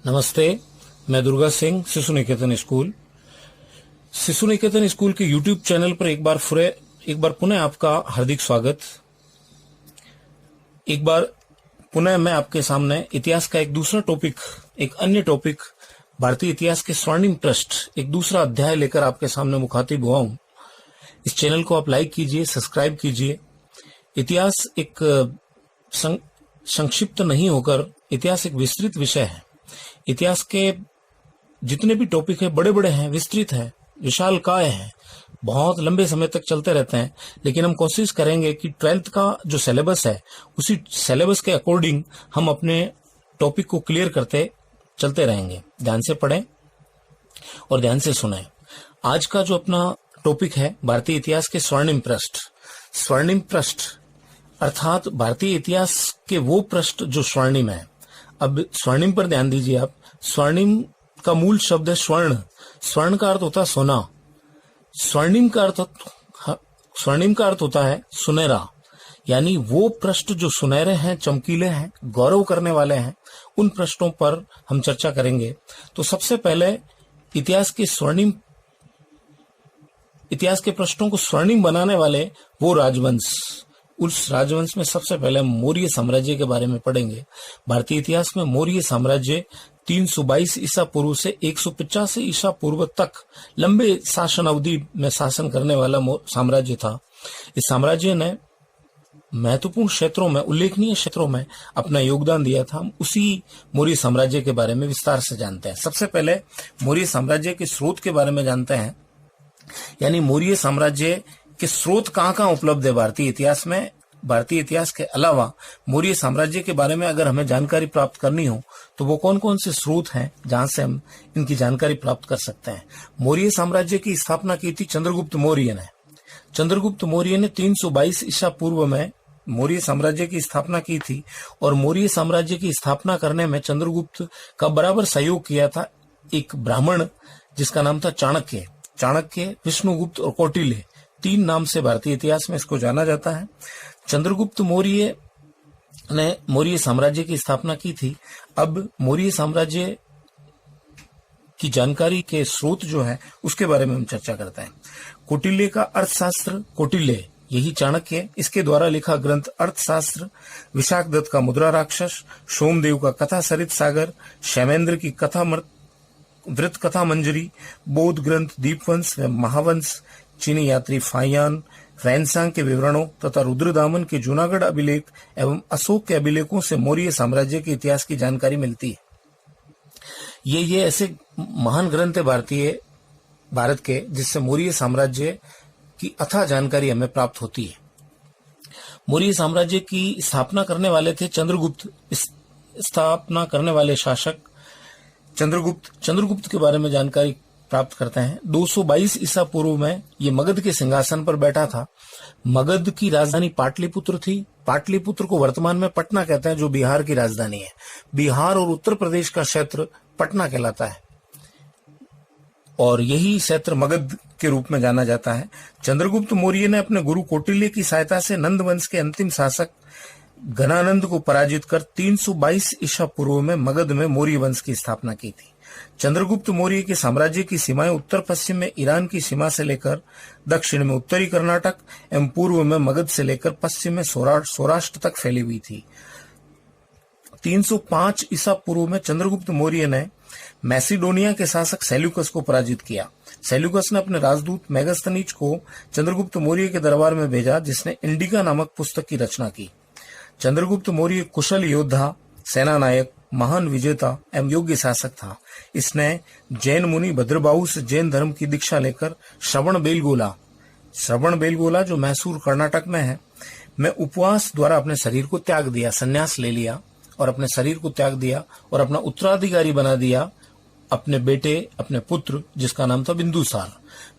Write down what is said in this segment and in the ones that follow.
नमस्ते, मैं दुर्गा सिंह, शिशु निकेतन स्कूल के यूट्यूब चैनल पर एक बार पुनः आपका हार्दिक स्वागत। एक बार पुनः मैं आपके सामने इतिहास का एक अन्य टॉपिक भारतीय इतिहास के स्वर्णिम पृष्ठ, एक दूसरा अध्याय लेकर आपके सामने मुखातिब हुआ हूं। इस चैनल को आप लाइक कीजिए, सब्सक्राइब कीजिए। इतिहास एक संक्षिप्त नहीं होकर इतिहास एक विस्तृत विषय है। इतिहास के जितने भी टॉपिक है बड़े बड़े हैं, विस्तृत है, विशालकाय है, बहुत लंबे समय तक चलते रहते हैं। लेकिन हम कोशिश करेंगे कि 12th का जो सिलेबस है उसी सिलेबस के अकॉर्डिंग हम अपने टॉपिक को क्लियर करते चलते रहेंगे। ध्यान से पढ़ें और ध्यान से सुनें। आज का जो अपना टॉपिक है भारतीय इतिहास के स्वर्णिम पृष्ठ। स्वर्णिम पृष्ठ अर्थात भारतीय इतिहास के वो पृष्ठ जो स्वर्णिम है। अब स्वर्णिम पर ध्यान दीजिए आप। स्वर्णिम का मूल शब्द है स्वर्ण। स्वर्ण का अर्थ होता है सोना। स्वर्णिम का अर्थ होता है सुनहरा। यानी वो पृष्ठ जो सुनहरे हैं, चमकीले हैं, गौरव करने वाले हैं, उन पृष्ठों पर हम चर्चा करेंगे। तो सबसे पहले इतिहास के पृष्ठों को स्वर्णिम बनाने वाले वो राजवंश, उस राजवंश में सबसे पहले मौर्य साम्राज्य के बारे में पढ़ेंगे। भारतीय इतिहास में मौर्य साम्राज्य 322 ईसा पूर्व से 185 ईसा पूर्व तक लंबे शासन अवधि में शासन करने वाला साम्राज्य था। इस साम्राज्य ने महत्वपूर्ण क्षेत्रों में, उल्लेखनीय क्षेत्रों में अपना योगदान दिया था। हम उसी मौर्य साम्राज्य के बारे में विस्तार से जानते हैं। सबसे पहले मौर्य साम्राज्य के स्रोत के बारे में जानते हैं। यानी मौर्य साम्राज्य के स्रोत कहाँ उपलब्ध है भारतीय इतिहास में। भारतीय इतिहास के अलावा मौर्य साम्राज्य के बारे में अगर हमें जानकारी प्राप्त करनी हो तो वो कौन कौन से स्रोत हैं जहां से हम इनकी जानकारी प्राप्त कर सकते हैं। मौर्य साम्राज्य की स्थापना की थी चंद्रगुप्त मौर्य ने। चंद्रगुप्त मौर्य ने 322 ईसा पूर्व में मौर्य साम्राज्य की स्थापना की थी। और मौर्य साम्राज्य की स्थापना करने में चंद्रगुप्त का बराबर सहयोग किया था एक ब्राह्मण जिसका नाम था चाणक्य। चाणक्य, विष्णुगुप्त और कौटिल्य, 3 नाम से भारतीय इतिहास में इसको जाना जाता है। चंद्रगुप्त मौर्य ने मौर्य साम्राज्य की स्थापना की थी। अब मौर्य साम्राज्य की जानकारी के स्रोत जो है उसके बारे में हम चर्चा करते हैं। कौटिल्य का अर्थशास्त्र, कौटिल्य यही चाणक्य, इसके द्वारा लिखा ग्रंथ अर्थशास्त्र, विशाखदत्त का मुद्रा राक्षस, सोमदेव का कथा सरित सागर, शैमेंद्र की वृत्त कथा मंजरी, बौद्ध ग्रंथ दीपवंश व महावंश, चीनी यात्री फायान, रैनसांग के विवरणों तथा रुद्रदामन के जूनागढ़ अभिलेख एवं अशोक के अभिलेखों से मौर्य साम्राज्य के इतिहास की जानकारी मिलती है। ये ऐसे महान ग्रंथ है भारत के जिससे मौर्य साम्राज्य की अथाह जानकारी हमें प्राप्त होती है। मौर्य साम्राज्य की स्थापना करने वाले थे चंद्रगुप्त। स्थापना करने वाले शासक चंद्रगुप्त के बारे में जानकारी प्राप्त करते हैं। 222 ईसा पूर्व में ये मगध के सिंहासन पर बैठा था। मगध की राजधानी पाटलिपुत्र थी। पाटलिपुत्र को वर्तमान में पटना कहते हैं, जो बिहार की राजधानी है। बिहार और उत्तर प्रदेश का क्षेत्र पटना कहलाता है और यही क्षेत्र मगध के रूप में जाना जाता है। चंद्रगुप्त मौर्य ने अपने गुरु कौटिल्य की सहायता से नंद वंश के अंतिम शासक घनानंद को पराजित कर 322 ईसा पूर्व में मगध में मौर्य वंश की स्थापना की थी। चंद्रगुप्त मौर्य के साम्राज्य की सीमाएं उत्तर पश्चिम में ईरान की सीमा से लेकर दक्षिण में उत्तरी कर्नाटक एवं पूर्व में मगध से लेकर पश्चिम में सौराष्ट्र तक फैली हुई थी। 305 ईसा पूर्व में चंद्रगुप्त मौर्य ने मैसिडोनिया के शासक सेल्यूकस को पराजित किया। सेल्यूकस ने अपने राजदूत मेगास्थनीज को चंद्रगुप्त मौर्य के दरबार में भेजा, जिसने इंडिका नामक पुस्तक की रचना की। चंद्रगुप्त मौर्य कुशल योद्धा, सेना नायक, महान विजेता एवं योग्य शासक था। इसने जैन मुनि भद्रबाहु से जैन धर्म की दीक्षा लेकर श्रवण बेलगोला जो मैसूर कर्नाटक में है, में उपवास द्वारा अपने शरीर को त्याग दिया, संन्यास ले लिया और अपने शरीर को त्याग दिया और अपना उत्तराधिकारी बना दिया अपने बेटे, अपने पुत्र, जिसका नाम था बिंदुसार।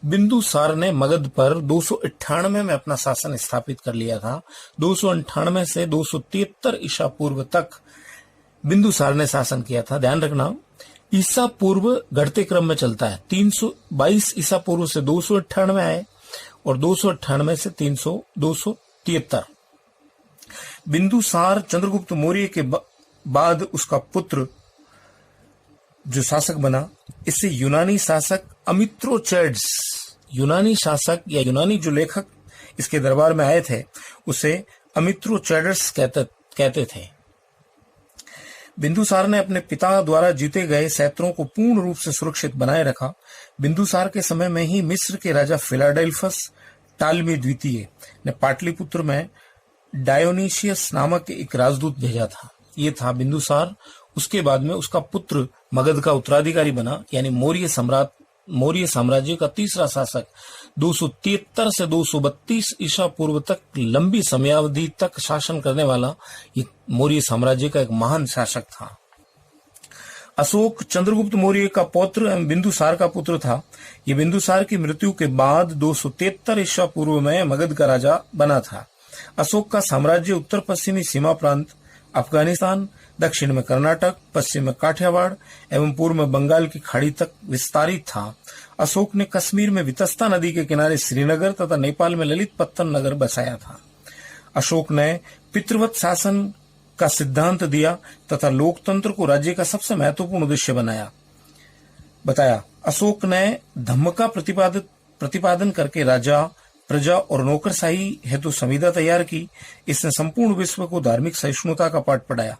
बिंदुसार ने मगध पर 298 में अपना शासन स्थापित कर लिया था। 298 से 273 ईसा पूर्व तक बिंदुसार ने शासन किया था। ध्यान रखना, ईसा पूर्व घटते क्रम में चलता है। 322 ईसा पूर्व से 298 आए और 298 से 273। बिंदुसार चंद्रगुप्त मौर्य के बाद उसका पुत्र जो शासक बना, इससे यूनानी शासक अमित्रोचैड्स, यूनानी शासक या यूनानी जो लेखक इसके दरबार में आए थे उसे अमित्रोचैड्स कहते थे। बिंदुसार ने अपने पिता द्वारा जीते गए क्षेत्रों को पूर्ण रूप से सुरक्षित बनाए रखा। बिंदुसार के समय में ही मिस्र के राजा फिलाडेल्फस टालमी द्वितीय ने पाटलिपुत्र में डायोनीशियस नामक एक राजदूत भेजा था। ये था बिंदुसार। उसके बाद में उसका पुत्र मगध का उत्तराधिकारी बना, यानी मौर्य साम्राज्य का तीसरा शासक 273 से 232 ईसा पूर्व तक लंबी समयावधि तक शासन करने वाला ये मौर्य साम्राज्य का एक महान शासक था। अशोक चंद्रगुप्त मौर्य का पौत्र एवं बिंदुसार का पुत्र था। ये बिंदुसार की मृत्यु के बाद 273 ईसा पूर्व में मगध का राजा बना था। अशोक का साम्राज्य उत्तर पश्चिमी सीमा प्रांत अफगानिस्तान, दक्षिण में कर्नाटक, पश्चिम में काठियावाड़ एवं पूर्व में बंगाल की खाड़ी तक विस्तारित था। अशोक ने कश्मीर में वितस्ता नदी के किनारे श्रीनगर तथा नेपाल में ललित पत्तन नगर बसाया था। अशोक ने पितृवत शासन का सिद्धांत दिया तथा लोकतंत्र को राज्य का सबसे महत्वपूर्ण उद्देश्य बताया। अशोक ने धम्म का प्रतिपादन करके राजा, प्रजा और नौकरशाही हेतु संविदा तैयार की। इसने संपूर्ण विश्व को धार्मिक सहिष्णुता का पाठ पढ़ाया।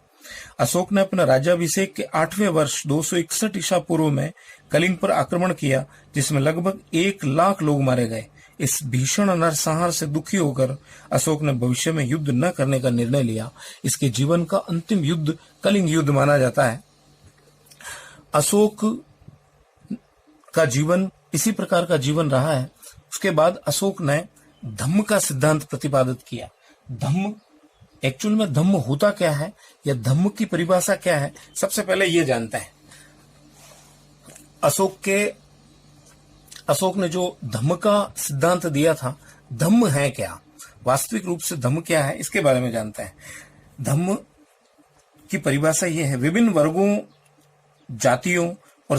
अशोक ने अपना राज्याभिषेक के 8वें वर्ष 261 ईसा पूर्व में कलिंग पर आक्रमण किया, जिसमें लगभग 1 लाख लोग मारे गए। इस भीषण नरसंहार से दुखी होकर अशोक ने भविष्य में युद्ध न करने का निर्णय लिया। इसके जीवन का अंतिम युद्ध कलिंग युद्ध माना जाता है। अशोक का जीवन इसी प्रकार का जीवन रहा है। उसके बाद अशोक ने धम्म का सिद्धांत प्रतिपादित किया। धम्म एक्चुअल में धम्म होता क्या है या धम्म की परिभाषा क्या है, सबसे पहले ये जानते हैं। अशोक ने जो धम्म का सिद्धांत दिया था, धम्म है क्या, वास्तविक रूप से धम्म क्या है, इसके बारे में जानते हैं। धम्म की परिभाषा यह है, विभिन्न वर्गों, जातियों और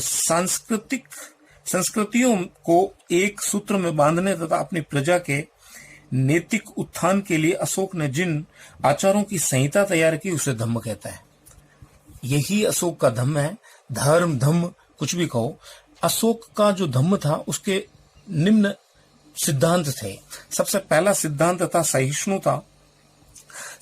संस्कृतियों को एक सूत्र में बांधने तथा अपनी प्रजा के नैतिक उत्थान के लिए अशोक ने जिन आचारों की संहिता तैयार की उसे धम्म कहता है। यही अशोक का धम्म है। धर्म, धम्म कुछ भी कहो। अशोक का जो धम्म था उसके निम्न सिद्धांत थे। सबसे पहला सिद्धांत था सहिष्णुता।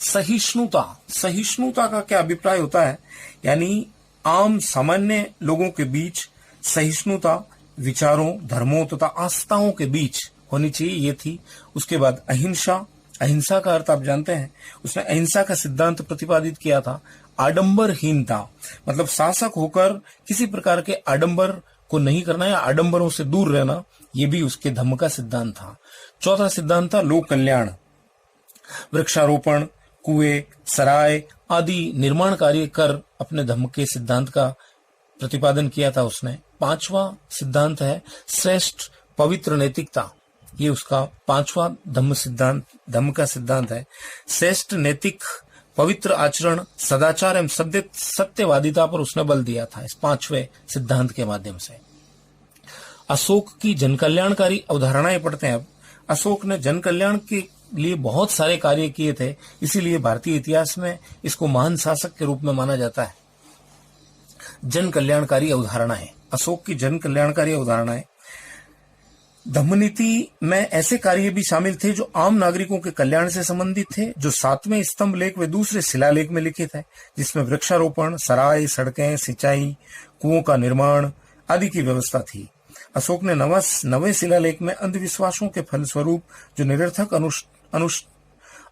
सहिष्णुता का क्या अभिप्राय होता है, यानी आम सामान्य लोगों के बीच सहिष्णुता विचारों, धर्मों तथा आस्थाओं के बीच होनी चाहिए, ये थी। उसके बाद अहिंसा का अर्थ आप जानते हैं। उसने अहिंसा का सिद्धांत प्रतिपादित किया था। आडंबरहीनता, मतलब शासक होकर किसी प्रकार के आडंबर को नहीं करना या आडंबरों से दूर रहना, ये भी उसके धम्म का सिद्धांत था। चौथा सिद्धांत था लोक कल्याण। वृक्षारोपण, कुएं, सराय आदि निर्माण कार्य कर अपने धम्म के सिद्धांत का प्रतिपादन किया था उसने। पांचवा सिद्धांत है श्रेष्ठ पवित्र नैतिकता। ये उसका पांचवा धम्म का सिद्धांत है। श्रेष्ठ नैतिक पवित्र आचरण, सदाचार एवं सत्यवादिता पर उसने बल दिया था इस पांचवें सिद्धांत के माध्यम से। अशोक की जनकल्याणकारी अवधारणाएं पढ़ते हैं अब। अशोक ने जनकल्याण के लिए बहुत सारे कार्य किए थे, इसीलिए भारतीय इतिहास में इसको महान शासक के रूप में माना जाता है। जन कल्याणकारी अवधारणाएं, अशोक की जन कल्याणकारी अवधारणाएं। धम्मनीति में ऐसे कार्य भी शामिल थे जो आम नागरिकों के कल्याण से संबंधित थे, जो 7वें स्तंभ लेख व दूसरे शिलालेख में लिखित है, जिसमें वृक्षारोपण, सराय, सड़कें, सिंचाई, कुओं का निर्माण आदि की व्यवस्था थी। अशोक ने नवे शिलालेख में अंधविश्वासों के फलस्वरूप जो निरर्थक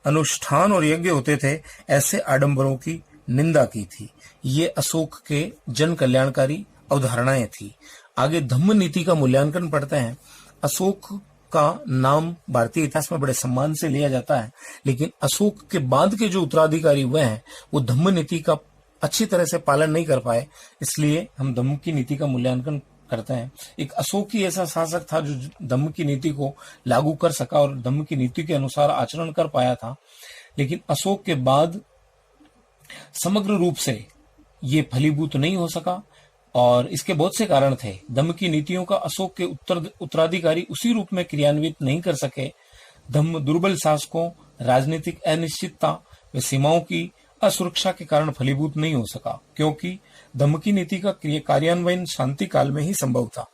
अनुष्ठान और यज्ञ होते थे, ऐसे आडंबरों की निंदा की थी। ये अशोक के जन कल्याणकारी अवधारणाएं थी। आगे धम्म नीति का मूल्यांकन पढ़ते हैं। अशोक का नाम भारतीय इतिहास में बड़े सम्मान से लिया जाता है, लेकिन अशोक के बाद के जो उत्तराधिकारी हुए हैं वो धम्म नीति का अच्छी तरह से पालन नहीं कर पाए, इसलिए हम धम्म की नीति का मूल्यांकन करते हैं। एक अशोक ही ऐसा शासक था जो धम्म की नीति को लागू कर सका और धम्म की नीति के अनुसार आचरण कर पाया था, लेकिन अशोक के बाद समग्र रूप से ये फलीभूत नहीं हो सका और इसके बहुत से कारण थे। धम्म की नीतियों का अशोक के उत्तराधिकारी उसी रूप में क्रियान्वित नहीं कर सके। धम्म दुर्बल शासकों, राजनीतिक अनिश्चितता व सीमाओं की असुरक्षा के कारण फलीभूत नहीं हो सका, क्योंकि धम्म की नीति का कार्यान्वयन शांति काल में ही संभव था।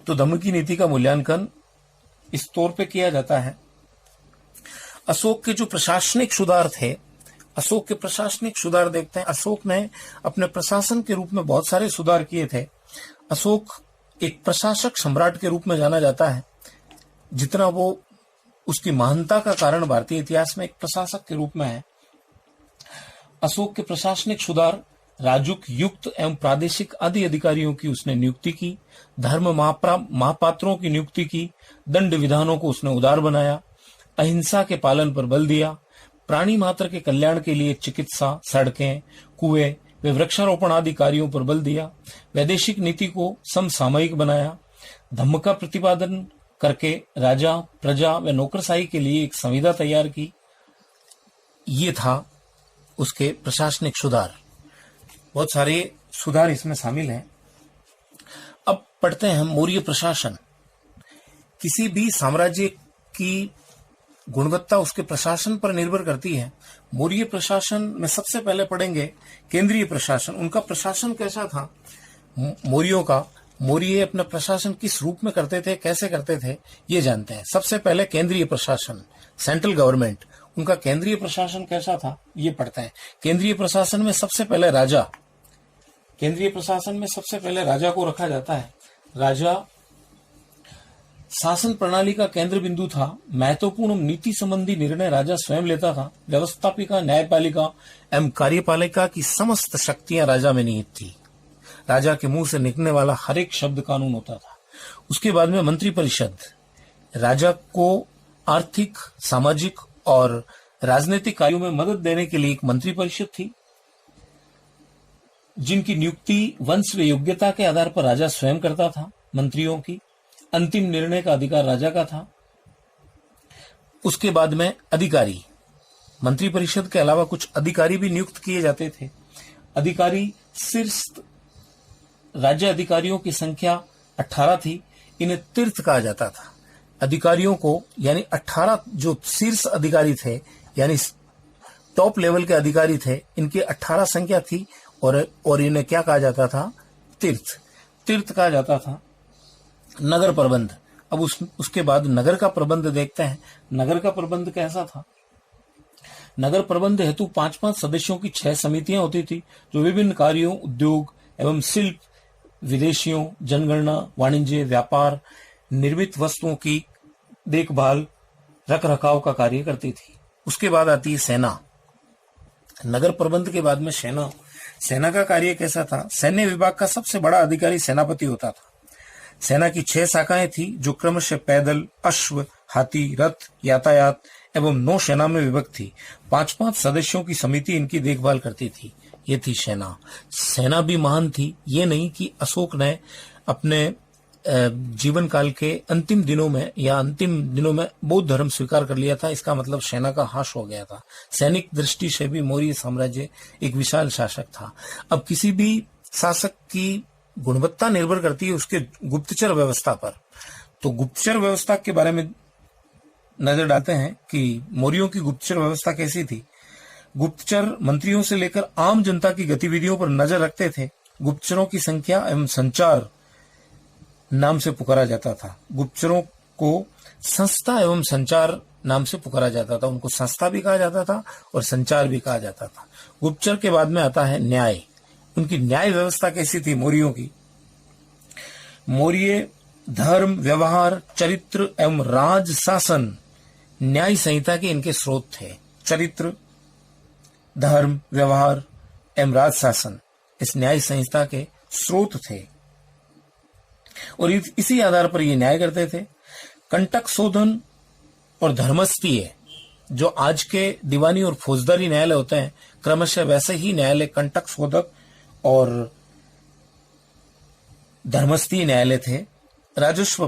तो धम्म की नीति का मूल्यांकन इस तौर पे किया जाता है। अशोक के जो प्रशासनिक सुधार थे, अशोक के प्रशासनिक सुधार देखते हैं। अशोक ने अपने प्रशासन के रूप में बहुत सारे सुधार किए थे। अशोक एक प्रशासक सम्राट के रूप में जाना जाता है। जितना वो उसकी महानता का कारण भारतीय इतिहास में एक प्रशासक के रूप में है। अशोक के प्रशासनिक सुधार, राजुक, युक्त एवं प्रादेशिक आदि अधिकारियों की उसने नियुक्ति की, धर्म महापात्रों की नियुक्ति की, दंड विधानों को उसने उदार बनाया, अहिंसा के पालन पर बल दिया, प्राणी मात्र के कल्याण के लिए चिकित्सा, सड़कें, कुएं व वृक्षारोपण आदि कार्यों पर बल दिया, वैदेशिक नीति को समसामयिक बनाया, धम्म का प्रतिपादन करके राजा, प्रजा व नौकरशाही के लिए एक संविधा तैयार की। ये था उसके प्रशासनिक सुधार। बहुत सारे सुधार इसमें शामिल हैं। अब पढ़ते हैं हम मौर्य प्रशासन। किसी भी साम्राज्य की गुणवत्ता उसके प्रशासन पर निर्भर करती है। मौर्य प्रशासन में सबसे पहले पढ़ेंगे केंद्रीय प्रशासन। उनका प्रशासन कैसा था मौर्यों का? मौर्य अपना प्रशासन किस रूप में करते थे, कैसे करते थे, ये जानते हैं। सबसे पहले केंद्रीय प्रशासन, सेंट्रल गवर्नमेंट, उनका केंद्रीय प्रशासन कैसा था ये पढ़ते हैं। केंद्रीय प्रशासन में सबसे पहले राजा, केंद्रीय प्रशासन में सबसे पहले राजा को रखा जाता है। राजा शासन प्रणाली का केंद्र बिंदु था। महत्वपूर्ण नीति संबंधी निर्णय राजा स्वयं लेता था। व्यवस्थापिका, न्यायपालिका एवं कार्यपालिका की समस्त शक्तियां राजा में निहित थी। राजा के मुंह से निकलने वाला हर एक शब्द कानून होता था। उसके बाद में मंत्रिपरिषद, राजा को आर्थिक, सामाजिक और राजनीतिक कार्यों में मदद देने के लिए एक मंत्रिपरिषद थी, जिनकी नियुक्ति वंश व योग्यता के आधार पर राजा स्वयं करता था। मंत्रियों की अंतिम निर्णय का अधिकार राजा का था। उसके बाद में अधिकारी, मंत्रिपरिषद के अलावा कुछ अधिकारी भी नियुक्त किए जाते थे। अधिकारी शीर्ष राज्य अधिकारियों की संख्या 18 थी। इन्हें तीर्थ कहा जाता था। अधिकारियों को यानी 18 जो शीर्ष अधिकारी थे यानी टॉप लेवल के अधिकारी थे, इनकी 18 संख्या थी और इन्हें क्या कहा जाता था? तीर्थ कहा जाता था। नगर प्रबंध, अब उसके बाद नगर का प्रबंध देखते हैं। नगर का प्रबंध कैसा था? नगर प्रबंध हेतु 5-5 सदस्यों की 6 समितियां होती थी, जो विभिन्न कार्यों, उद्योग एवं शिल्प, विदेशियों, जनगणना, वाणिज्य, व्यापार, निर्मित वस्तुओं की देखभाल, रख रखाव का कार्य करती थी। उसके बाद आती है सेना। नगर प्रबंध के बाद में सेना का कार्य कैसा था? सैन्य विभाग का सबसे बड़ा अधिकारी सेनापति होता था। सेना की 6 शाखाएं थी, जो क्रमशः पैदल, अश्व, हाथी, रथ, यातायात एवं नौसेना में विभक्त थी। 5-5 सदस्यों की समिति इनकी देखभाल करती थी। ये थी सेना। सेना भी महान थी। ये नहीं कि अशोक ने अपने जीवन काल के अंतिम दिनों में बौद्ध धर्म स्वीकार कर लिया था, इसका मतलब सेना का ह्रास हो गया था। सैनिक दृष्टि से भी मौर्य साम्राज्य एक विशाल शासक था। अब किसी भी शासक की गुणवत्ता निर्भर करती है उसके गुप्तचर व्यवस्था पर। तो गुप्तचर व्यवस्था के बारे में नजर डालते हैं कि मौर्यों की गुप्तचर व्यवस्था कैसी थी। गुप्तचर मंत्रियों से लेकर आम जनता की गतिविधियों पर नजर रखते थे। गुप्तचरों की संख्या एवं संचार नाम से पुकारा जाता था। गुप्तचरों को संस्था एवं संचार नाम से पुकारा जाता था। उनको संस्था भी कहा जाता था और संचार भी कहा जाता था। गुप्तचर के बाद में आता है न्याय। उनकी न्याय व्यवस्था कैसी थी मौर्यों की? मौर्य धर्म, व्यवहार, चरित्र एवं राज शासन न्याय संहिता के इनके स्रोत थे। चरित्र, धर्म, व्यवहार एवं राज शासन इस न्याय संहिता के स्रोत थे और इसी आधार पर ये न्याय करते थे। कंटक शोधन और धर्मस्थीय, जो आज के दीवानी और फौजदारी न्यायालय होते हैं, क्रमशः वैसे ही न्यायालय कंटक शोधक और धर्मस्थीय न्यायालय थे। राजस्व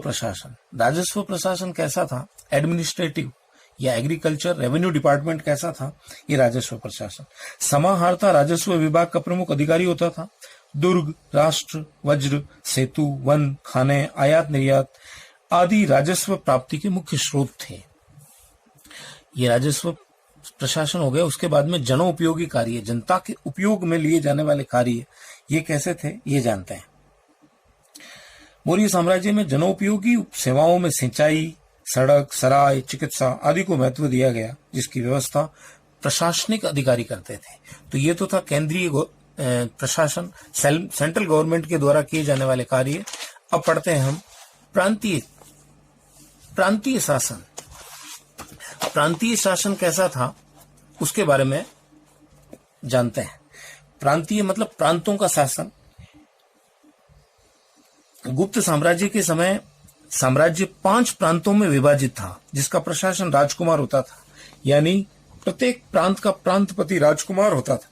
प्रशासन कैसा था? एडमिनिस्ट्रेटिव या एग्रीकल्चर, रेवेन्यू डिपार्टमेंट कैसा था? ये राजस्व प्रशासन। समाहर्ता राजस्व विभाग का प्रमुख अधिकारी होता था। दुर्ग, राष्ट्र, वज्र, सेतु, वन, खाने, आयात निर्यात आदि राजस्व प्राप्ति के मुख्य स्रोत थे। ये राजस्व प्रशासन हो गया, उसके बाद में जनोपयोगी कार्य, जनता के उपयोग में लिए जाने वाले कार्य, ये कैसे थे ये जानते हैं। मौर्य साम्राज्य में जनोपयोगी सेवाओं में सिंचाई, सड़क, सराय, चिकित्सा आदि को महत्व दिया गया, जिसकी व्यवस्था प्रशासनिक अधिकारी करते थे। तो ये तो था केंद्रीय प्रशासन, सेंट्रल गवर्नमेंट के द्वारा किए जाने वाले कार्य। अब पढ़ते हैं हम प्रांतीय शासन। प्रांतीय शासन कैसा था उसके बारे में जानते हैं। प्रांतीय मतलब प्रांतों का शासन। गुप्त साम्राज्य के समय साम्राज्य 5 प्रांतों में विभाजित था, जिसका प्रशासन राजकुमार होता था, यानी प्रत्येक प्रांत का प्रांतपति राजकुमार होता था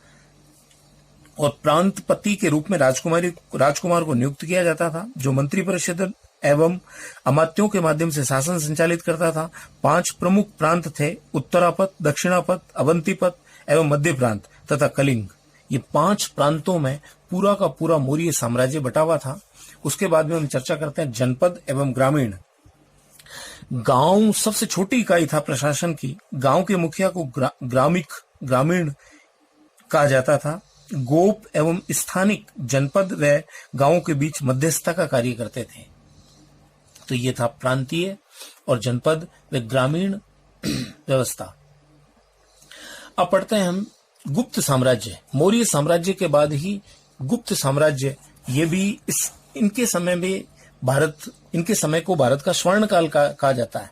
और प्रांतपति के रूप में राजकुमार को नियुक्त किया जाता था, जो मंत्रिपरिषद एवं अमात्यों के माध्यम से शासन संचालित करता था। 5 प्रमुख प्रांत थे: उत्तरापथ, दक्षिणापथ, अवंतीपथ एवं मध्य प्रांत तथा कलिंग। ये 5 प्रांतों में पूरा का पूरा मौर्य साम्राज्य बटा हुआ था। उसके बाद में हम चर्चा करते हैं जनपद एवं ग्रामीण। गांव सबसे छोटी इकाई था प्रशासन की। गांव के मुखिया को ग्रामीण कहा जाता था। गोप एवं स्थानिक जनपद व गांवों के बीच मध्यस्थता का कार्य करते थे। तो ये था प्रांतीय और जनपद व ग्रामीण व्यवस्था। अब पढ़ते हैं हम गुप्त साम्राज्य। मौर्य साम्राज्य के बाद ही गुप्त साम्राज्य, ये भी इनके समय को भारत का स्वर्ण काल कहा जाता है।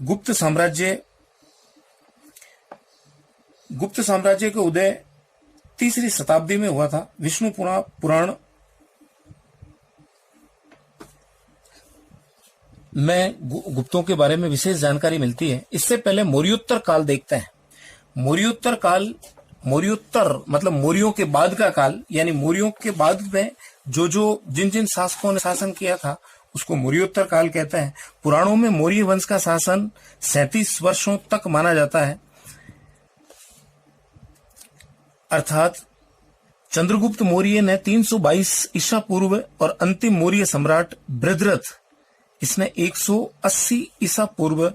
गुप्त साम्राज्य का उदय 3री शताब्दी में हुआ था। विष्णु पुराण में गुप्तों के बारे में विशेष जानकारी मिलती है। इससे पहले मौर्योत्तर काल देखते हैं। मौर्योत्तर मतलब मौर्यों के बाद का काल, यानी मौर्यों के बाद में जिन शासकों ने शासन किया था उसको मौर्योत्तर काल कहते हैं। पुराणों में मौर्य वंश का शासन 37 वर्षों तक माना जाता है। अर्थात चंद्रगुप्त मौर्य ने 322 ईसा पूर्व और अंतिम मौर्य सम्राट बृहद्रथ, इसने 180 ईसा पूर्व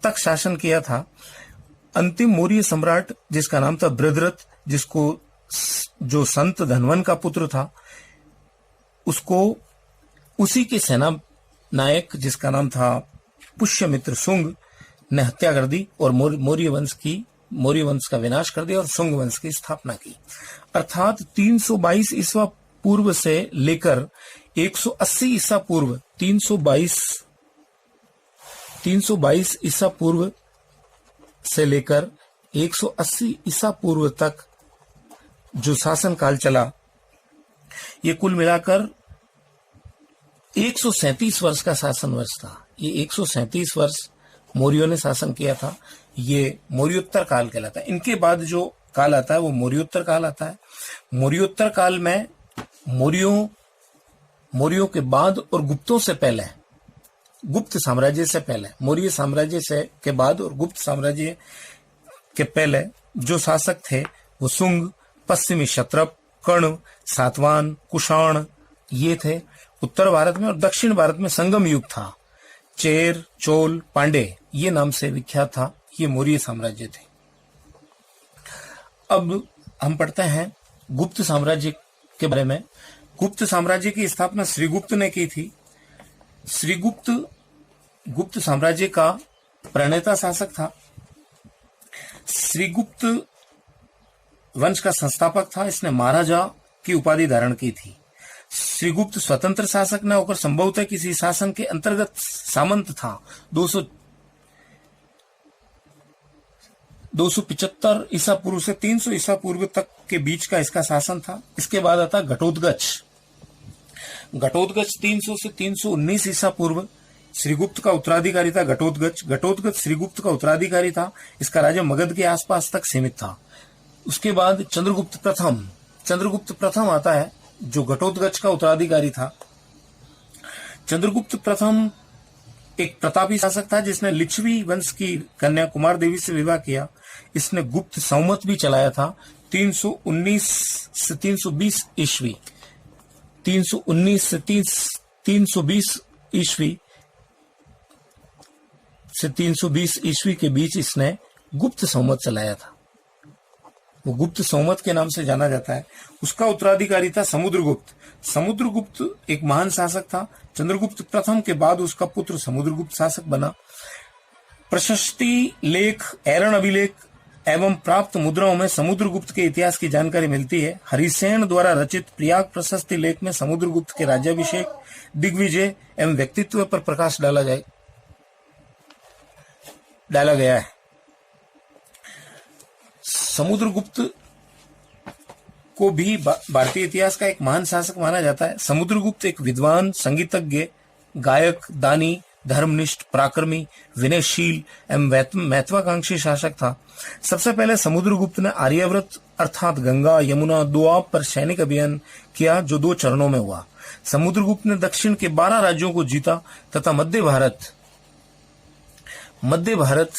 तक शासन किया था। अंतिम मौर्य सम्राट जिसका नाम था बृहद्रथ, जो संत धनवन का पुत्र था, उसको उसी के सेना नायक जिसका नाम था पुष्यमित्र शुंग ने हत्या कर दी और मौर्य वंश का विनाश कर दिया और शुंग वंश की स्थापना की। अर्थात 322 ईसा पूर्व से लेकर 180 ईसा पूर्व 322 ईसा पूर्व से लेकर 180 ईसा पूर्व तक जो शासन काल चला, ये कुल मिलाकर 137 वर्ष का शासन वर्ष था। ये 137 वर्ष मौर्यों ने शासन किया था। ये मौर्योत्तर काल कहलाता है। इनके बाद जो काल आता है वो मौर्योत्तर काल आता है। मौर्योत्तर काल में मौर्यों के बाद और गुप्तों से पहले, गुप्त साम्राज्य से पहले, मौर्य साम्राज्य से के बाद और गुप्त साम्राज्य के पहले जो शासक थे वो शुंग, पश्चिमी क्षत्रप, कर्ण, सातवाहन, कुषाण ये थे उत्तर भारत में। और दक्षिण भारत में संगम युग था। चेर, चोल, पांडे ये नाम से विख्यात था। ये मौर्य साम्राज्य थे। अब हम पढ़ते हैं गुप्त साम्राज्य के बारे में। गुप्त साम्राज्य की स्थापना श्रीगुप्त ने की थी। श्रीगुप्त गुप्त साम्राज्य का प्रणेता शासक था। श्रीगुप्त वंश का संस्थापक था। इसने महाराजा की उपाधि धारण की थी। श्रीगुप्त स्वतंत्र शासक न होकर संभवतः किसी शासन के अंतर्गत सामंत था। 275 ईसा पूर्व से 300 ईसा पूर्व तक के बीच का इसका शासन था। इसके बाद आता घटोत्कच। घटोत्कच 300 से 319 ईसा पूर्व श्रीगुप्त का उत्तराधिकारी था। घटोत्कच श्रीगुप्त का उत्तराधिकारी था। इसका राज्य मगध के आसपास तक सीमित था। उसके बाद चंद्रगुप्त प्रथम आता है जो घटोत्कच का उत्तराधिकारी था। चंद्रगुप्त प्रथम एक प्रतापी शासक था जिसने लिच्छवी वंश की कन्या कुमार देवी से विवाह किया। इसने गुप्त संवत भी चलाया था। 319 से 320 ईस्वी 319 से 320 ईस्वी से 320 ईस्वी के बीच इसने गुप्त संवत चलाया था, वो गुप्त संवत के नाम से जाना जाता है। उसका उत्तराधिकारी था समुद्रगुप्त। समुद्रगुप्त एक महान शासक था। चंद्रगुप्त प्रथम के बाद उसका पुत्र समुद्रगुप्त शासक बना। प्रशस्ति लेख, ऐरण अभिलेख एवं प्राप्त मुद्राओं में समुद्रगुप्त के इतिहास की जानकारी मिलती है। हरिसेन द्वारा रचित प्रयाग प्रशस्ति लेख में समुद्रगुप्त के राज्याभिषेक, दिग्विजय एवं व्यक्तित्व पर प्रकाश डाला गया है। समुद्रगुप्त को भी भारतीय इतिहास का एक महान शासक माना जाता है। समुद्रगुप्त एक विद्वान, संगीतज्ञ, गायक, दानी, धर्मनिष्ठ, पराक्रमी, विनयशील एवं महत्वाकांक्षी शासक था। सबसे पहले समुद्रगुप्त ने आर्यावर्त अर्थात गंगा, यमुना, दोआब पर सैनिक अभियान किया जो 2 चरणों में हुआ। समुद्रगुप्त ने दक्षिण के 12 राज्यों को जीता तथा मध्य भारत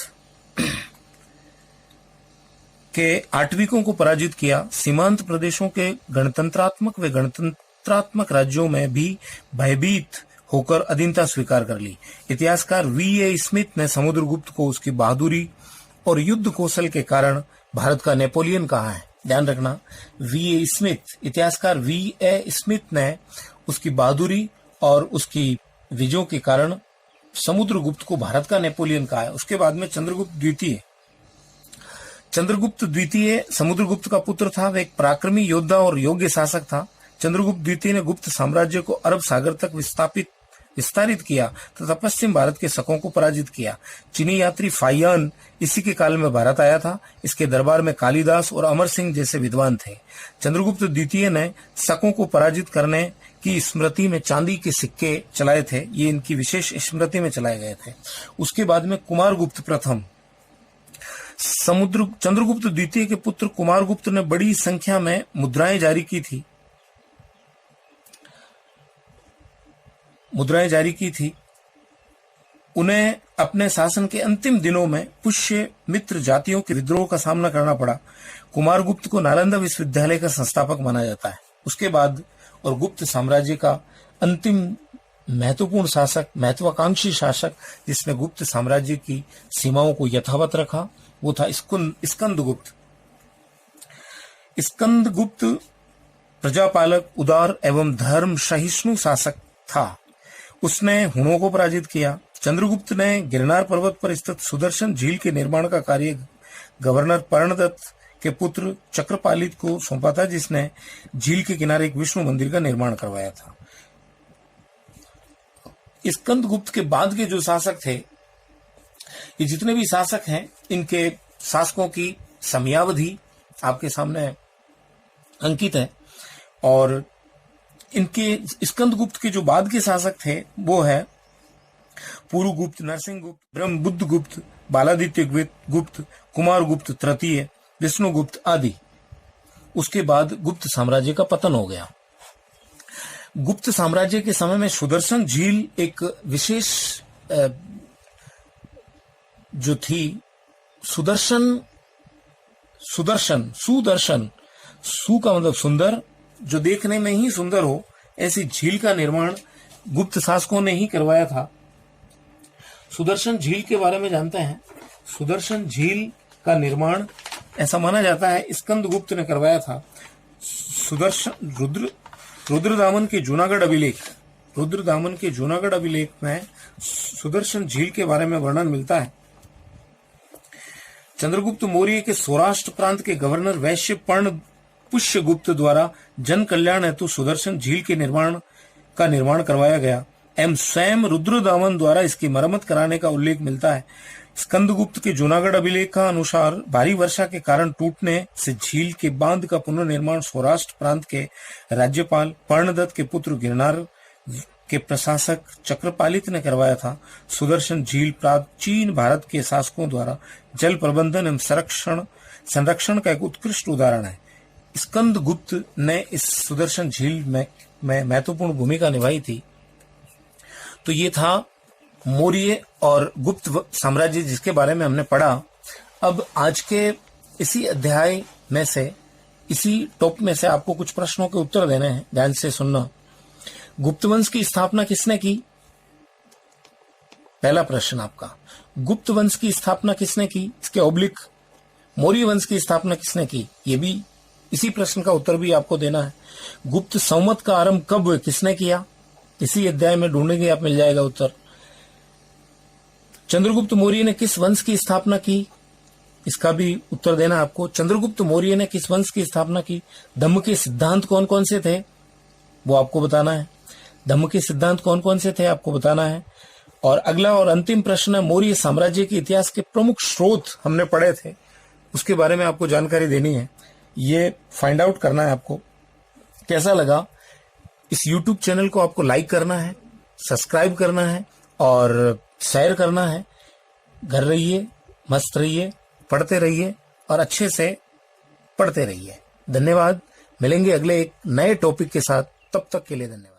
के आटविकों को पराजित किया। सीमांत प्रदेशों के गणतंत्रात्मक राज्यों में भी भयभीत होकर अधीनता स्वीकार कर ली। इतिहासकार V.A. स्मिथ ने समुद्रगुप्त को उसकी बहादुरी और युद्ध कौशल के कारण भारत का नेपोलियन कहा है। ध्यान रखना, V.A. स्मिथ, इतिहासकार V.A. स्मिथ ने उसकी बहादुरी और उसकी विजयों के कारण समुद्रगुप्त को भारत का नेपोलियन कहा है। उसके बाद में चंद्रगुप्त द्वितीय समुद्रगुप्त का पुत्र था। वह एक पराक्रमी योद्धा और योग्य शासक था। चंद्रगुप्त द्वितीय ने गुप्त साम्राज्य को अरब सागर तक विस्तारित किया तथा पश्चिम भारत के शकों को पराजित किया। चीनी यात्री फाहियान इसी के काल में भारत आया था। इसके दरबार में कालिदास और अमर सिंह जैसे विद्वान थे। चंद्रगुप्त द्वितीय ने शकों को पराजित करने की स्मृति में चांदी के सिक्के चलाए थे। ये इनकी विशेष स्मृति में चलाए गए थे। उसके बाद में कुमारगुप्त प्रथम, चंद्रगुप्त द्वितीय के पुत्र कुमारगुप्त ने बड़ी संख्या में मुद्राएं जारी की थी। उन्हें अपने शासन के अंतिम दिनों में पुष्य मित्र जातियों के विद्रोह का सामना करना पड़ा। कुमारगुप्त को नालंदा विश्वविद्यालय का संस्थापक माना जाता है। उसके बाद और गुप्त साम्राज्य का अंतिम महत्वपूर्ण शासक, महत्वाकांक्षी शासक जिसने गुप्त साम्राज्य की सीमाओं को यथावत रखा, वो था स्कंदगुप्त। स्कंदगुप्त प्रजापालक, उदार एवं धर्म सहिष्णु शासक था। उसने हुणों को पराजित किया। चंद्रगुप्त ने गिरनार पर्वत पर स्थित सुदर्शन झील के निर्माण का कार्य गवर्नर पर्णदत्त के पुत्र चक्रपालित को सौंपा था, जिसने झील के किनारे एक विष्णु मंदिर का निर्माण करवाया था। स्कंदगुप्त के बाद के जो शासक थे, ये जितने भी शासक हैं, इनके शासकों की समयावधि आपके सामने अंकित है। और इनके स्कंदगुप्त के जो बाद के शासक थे वो है पुरुगुप्त, नरसिंहगुप्त, ब्रह्मबुद्धगुप्त, बालादित्य गुप्त, कुमारगुप्त तृतीय, विष्णुगुप्त आदि। उसके बाद गुप्त साम्राज्य का पतन हो गया। गुप्त साम्राज्य के समय में सुदर्शन झील एक विशेष जो थी, सुदर्शन, सु का मतलब सुंदर, जो देखने में ही सुंदर हो, ऐसी झील का निर्माण गुप्त शासकों ने ही करवाया था। सुदर्शन झील के बारे में जानते हैं। सुदर्शन झील का निर्माण ऐसा माना जाता है स्कंदगुप्त ने करवाया था। सुदर्शन रुद्रदामन के जूनागढ़ अभिलेख में सुदर्शन झील के बारे में वर्णन मिलता है। चंद्रगुप्त मौर्य के सौराष्ट्र प्रांत के गवर्नर वैश्य पर्ण पुष्यगुप्त द्वारा जन कल्याण हेतु सुदर्शन झील के निर्माण करवाया गया एवं स्वयं रुद्रदामन द्वारा इसकी मरम्मत कराने का उल्लेख मिलता है। स्कंदगुप्त के जूनागढ़ अभिलेख का अनुसार भारी वर्षा के कारण टूटने से झील के बांध का पुनर्निर्माण सौराष्ट्र प्रांत के राज्यपाल पर्णदत्त के पुत्र गिरनार के प्रशासक चक्रपालित ने करवाया था। सुदर्शन झील प्राचीन भारत के शासकों द्वारा जल प्रबंधन एवं संरक्षण का एक उत्कृष्ट उदाहरण है। स्कंदगुप्त ने इस सुदर्शन झील में महत्वपूर्ण भूमिका निभाई थी। तो ये था मौर्य और गुप्त साम्राज्य जिसके बारे में हमने पढ़ा। अब आज के इसी अध्याय में से, इसी टॉप में से आपको कुछ प्रश्नों के उत्तर देने हैं, ध्यान से सुनना। गुप्त वंश की स्थापना किसने की? पहला प्रश्न आपका, गुप्त वंश की स्थापना किसने की? इसके ऑब्लिक मौर्य वंश की स्थापना किसने की? ये भी इसी प्रश्न का उत्तर भी आपको देना है। गुप्त संवत का आरंभ कब हुए, किसने किया? इसी अध्याय में ढूंढेंगे आप, मिल जाएगा उत्तर। चंद्रगुप्त मौर्य ने किस वंश की स्थापना की? इसका भी उत्तर देना आपको। चंद्रगुप्त मौर्य ने किस वंश की स्थापना की? धम्म के सिद्धांत कौन कौन से थे, वो आपको बताना है। धम्म के सिद्धांत कौन कौन से थे, आपको बताना है। और अगला और अंतिम प्रश्न है, मौर्य साम्राज्य के इतिहास के प्रमुख स्रोत हमने पढ़े थे, उसके बारे में आपको जानकारी देनी है। ये फाइंड आउट करना है आपको। कैसा लगा? इस YouTube चैनल को आपको लाइक करना है, सब्सक्राइब करना है और शेयर करना है। घर रहिए, मस्त रहिए, पढ़ते रहिए और अच्छे से पढ़ते रहिए। धन्यवाद। मिलेंगे अगले एक नए टॉपिक के साथ, तब तक के लिए धन्यवाद।